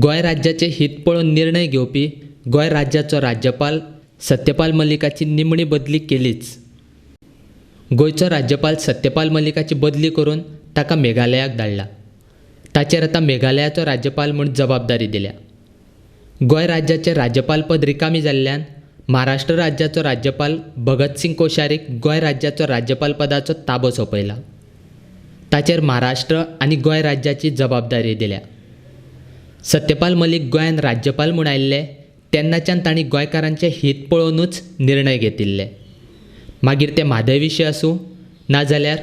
गोंय राज्याचे हित पळोवन निर्णय घेवपी गोंय राज्याचो राज्यपाल सत्यपाल मलिकाची निमणी बदली केलीच। गोंयचो राज्यपाल सत्यपाल मलिकाची बदली करून ताका मेघालयाक धाडला। ताचेर आतां मेघालयाचो राज्यपाल म्हूण जबाबदारी दिल्या। गोंय राज्याचें राज्यपालपद रिकामी जाल्ल्यान महाराष्ट्र राज्याचो राज्यपाल भगतसिंग कोश्यारीक गोंय राज्याचो राज्यपाल पदाचो ताबो सोंपयला। ताचेर महाराष्ट्र आनी गोंय राज्याची जबाबदारी दिल्या। सत्यपाल मलीक गोंयान राज्यपाल म्हूण आयिल्ले तेन्नाच्यान तांणी गोंयकारांचें हित पळोवनूच निर्णय घेतिल्ले। मागीर ते म्हादय विशय आसूं नाजाल्यार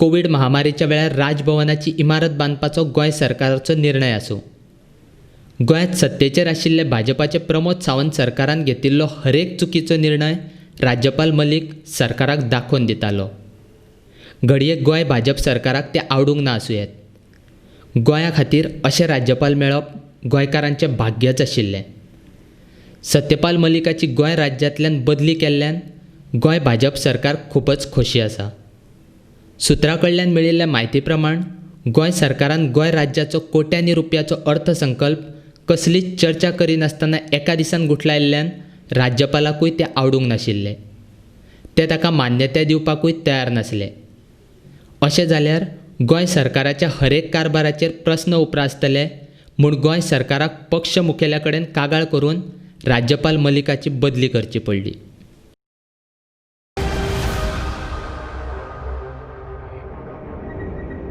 कोवीड महामारीच्या वेळार राजभवनाची इमारत बांदपाचो गोंय सरकाराचो निर्णय आसूं, गोंयांत सत्तेचेर आशिल्ले भाजपाचे प्रमोद सावंत सरकारान घेतिल्लो हरेक चुकीचो निर्णय राज्यपाल मलीक सरकाराक दाखोवन दितालो। घडये गोंय भाजप सरकाराक ते आवडूंक ना आसूं येत। गोंया खातीर अशें राज्यपाल मेळप गोंयकारांचें भाग्यच आशिल्लें। सत्यपाल मलिकाची गोंय राज्यांतल्यान बदली केल्ल्यान गोंय भाजप सरकार खूबच खोशी आसा। सुत्रां कडल्यान मेळिल्ल्या म्हायती प्रमाण गोंय सरकारान गोंय राज्याचो कोट्यांनी रुपयाचो अर्थसंकल्प कसलीच चर्चा करिनासतना एका दिसान गुठलायिल्ल्यान राज्यपालाकूय तें आवडूंक नाशिल्लें। ते ताका मान्यताय दिवपाकूय तयार नासले। अशें जाल्यार गोंय सरकाराच्या हरेक कारभाराचेर प्रस्न उप्रासतले म्हूण गोंय सरकाराक पक्ष मुखेल्या कडेन कागाळ करून राज्यपाल मलिकाची बदली करची पडली।